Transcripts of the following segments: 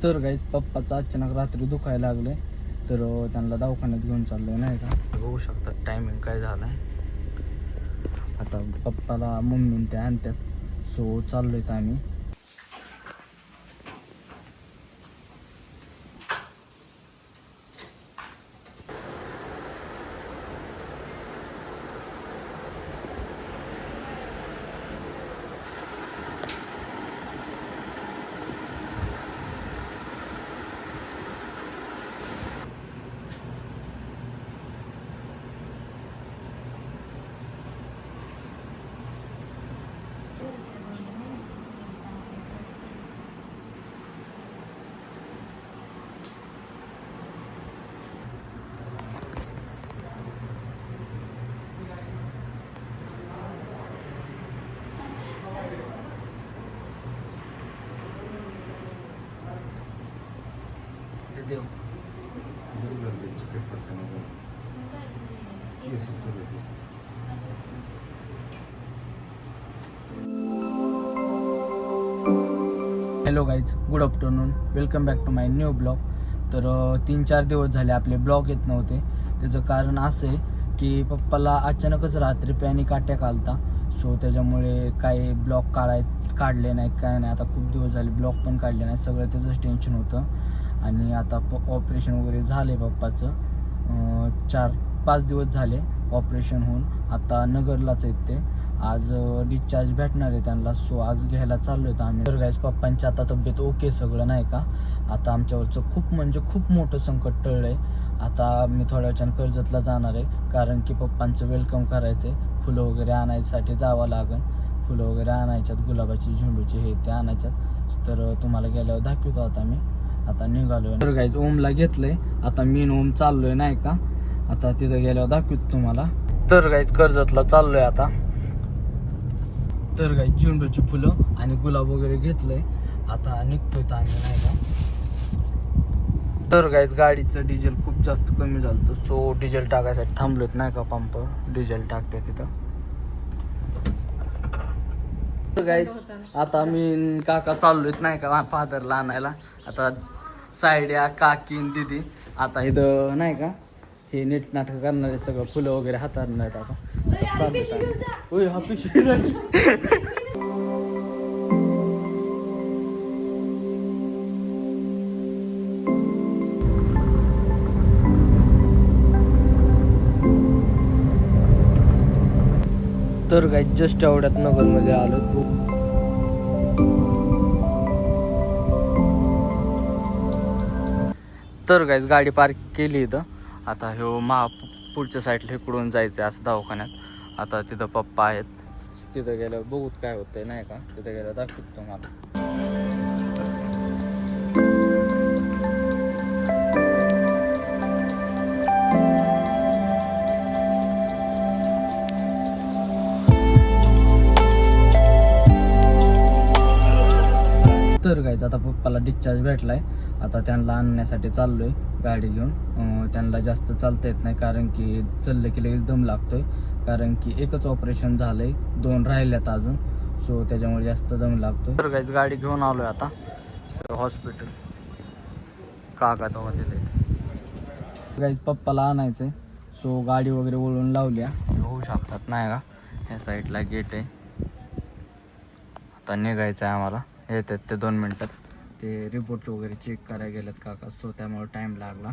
तर गाईज पप्पाचं अचानक रात्री दुखायला लागले तर त्यांना दवाखान्यात घेऊन चाललोय नाही का. बघू शकता टायमिंग काय झालाय. आता पप्पाला मम्मी ते आणतात सो चाललोय तर आम्ही. देव hello guys, good afternoon, welcome back to my new blog. तर 3-4 दिवस झाले आपले ब्लॉग येत नव्हते. त्याचं कारण असं आहे की पप्पाला अचानकच रात्री पॅनिक अटॅक आलता. सो त्याच्यामुळे काही ब्लॉग काढले नाही काय नाही. आता खूप दिवस झाले ब्लॉग पण काढले नाही. सगळं त्याचंच टेन्शन होतं. आणि आता ऑपरेशन वगैरे झाले पप्पाचं. 4-5 दिवस झाले ऑपरेशन होऊन. आता नगरलाच आहेत ते. आज डिस्चार्ज भेटणार आहे त्यांना. सो आज घ्यायला चाललो आहे आम्ही. तर गाईज पप्पांची आता तब्येत ओके सगळं नाही का. आता आमच्यावरचं खूप मोठं संकट टळलं आहे. आता मी थोड्या वेळाने कर्जतला जाणार आहे कारण की पप्पांचं वेलकम करायचं आहे. फुलं वगैरे आणायसाठी जावं लागेल. फुलं वगैरे आणायच्यात, गुलाबाची झेंडूची हे ते आणायच्यात. तर तुम्हाला गेल्यावर दाखवतो आता मी. आता निघालोय. तर गाईज ओमला घेतलंय. आता मी ओम चाललोय नाही का. आता तिथं गेल्यावर दाखवतो तुम्हाला. तर गाईज कर्जतला चाललोय आता. तर गाईज झेंडूची फुलं आणि गुलाब वगैरे घेतलंय. आता निघतोय तर आम्ही नाही का. तर गाईज गाडीचं डिझेल खूप जास्त कमी झालं. सो डिझेल टाकायसाठी थांबलोत नाही का पंपावर. डिझेल टाकते तिथं. तर गाईज आता मी काका चाललोय नाही का फादरला आणायला. आता सायड्या काकी दिदी आता इथं नाही का हे नीट नाटक करणारे सगळं फुलं वगैरे हाताळणार आहेत. आता चालू हा पिशवी. तर गाईज जस्ट एवढ्यात नगरमध्ये आलो. तर गाईज गाडी पार्क केली इथं. आता ह्यो पुढच्या साईडला इकडून जायचं आहे असं दवाखान्यात. आता तिथं पप्पा आहेत. तिथं गेल्यावर बघूत काय होतंय नाही का. तिथं गेल्यावर दाखवतो तुम्हाला. तर गाईज आता पप्पाला डिस्चार्ज भेटलाय. आता त्यांना आणण्यासाठी चाललोय गाडी घेऊन. त्यांना जास्त चालता येत नाही कारण की चाललं की लगेच दम लागतोय. कारण की एकच ऑपरेशन झालंय, 2 राहिल्यात अजून. सो त्याच्यामुळे जास्त दम लागतोय. तर गाईज गाडी घेऊन आलोय आता हॉस्पिटल. काका तेव्हा दिले गाईज पप्पाला आणायचंय. सो गाडी वगैरे वळून लावल्या होऊ शकतात नाही का. ह्या साईडला गेट आहे. आता निघायचं आहे आम्हाला. येतात ते 2 मिनटात. ते रिपोर्ट वगैरे चेक करायला गेलेत काका. सो त्यामुळे टाइम लागला.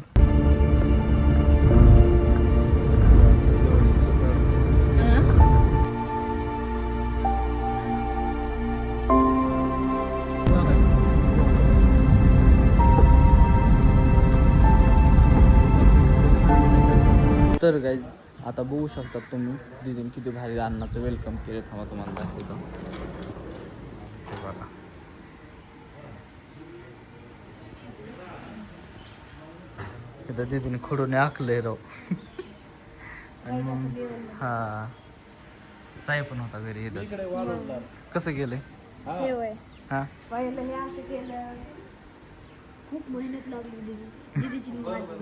तर गाईज आता बघू शकतात तुम्ही दीदीने किती भारी अन्नाचं वेलकम केलं. थांबा तुम्हाला दाखवतो. हे बघा. इथं दीदीने खडून आखलंय राव. आणि मग हा साहेब पण होता घरी इथं. कसं गेलंय हा. खूप मेहनत लागली दीदीची माझी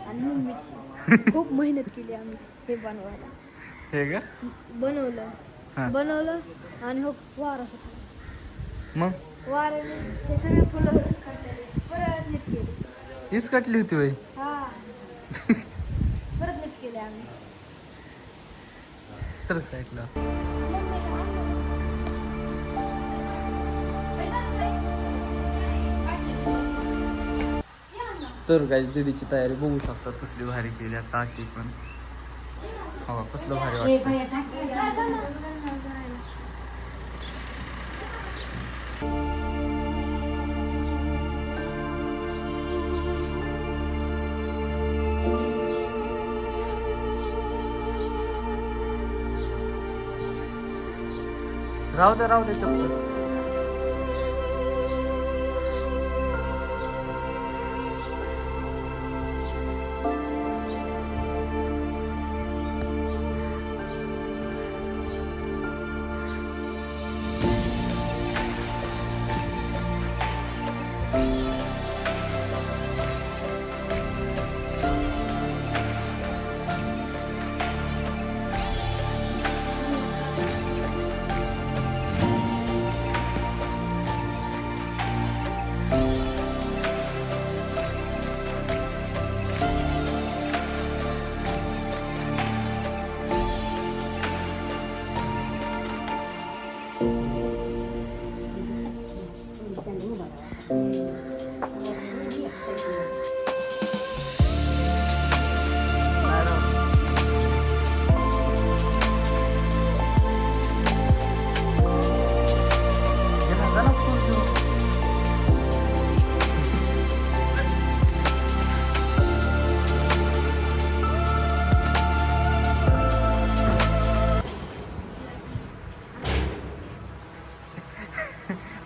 आणि मम्मीची. खूप मेहनत केली आम्ही हे बनवायला. हे का बनवलं आणि हो वारा होता. मग वाऱ्याने हे सगळे फुलं परत हीच कटली होती होय. हा परत नीट केले आम्ही. सर साईडला. तर गाईज दीदीची तयारी बघू शकतात कसली भारी केली आहे. टाकी पण हो कसलं भारी वाटतं. राहू दे चप्पल.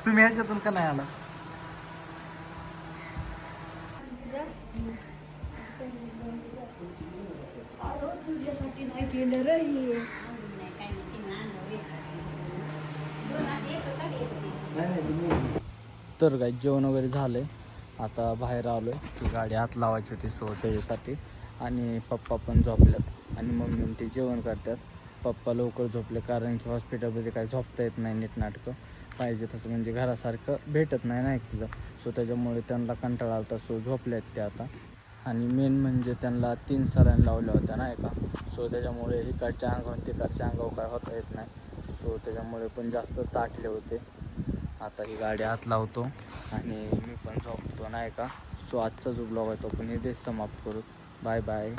तुम्ही ह्याच्यातून का नाही आला. तुझ्यासाठी नाही केलं रे हे. तर काय जेवण वगैरे झालंय. आता बाहेर आलोय ती गाडी हात लावायची होती सो त्याच्यासाठी. आणि पप्पा पण झोपल्यात आणि मम्मी ते जेवण करतात. पप्पा लवकर झोपले कारण की हॉस्पिटलमध्ये काही झोपता येत नाही नीटनाटकं पाहिजे तसं म्हणजे घरासारखं भेटत नाही ना एकदा. सो त्याच्यामुळे त्यांना कंटाळा आला सो झोपल्यात ते आता. आणि मेन म्हणजे त्यांना 3 सलाईन लावल्या होत्या नाही का. सो त्याच्यामुळे इकडच्या अंगावर तिकडच्या अंगावर काय होता येत नाही. सो त्याच्यामुळे पण जास्त ताटले होते. आता ही गाडी हात लावतो आणि मी पण झोपतो नाही का. सो आजचा जो ब्लॉग आहे तो पण इथेच समाप्त करू. Bye bye.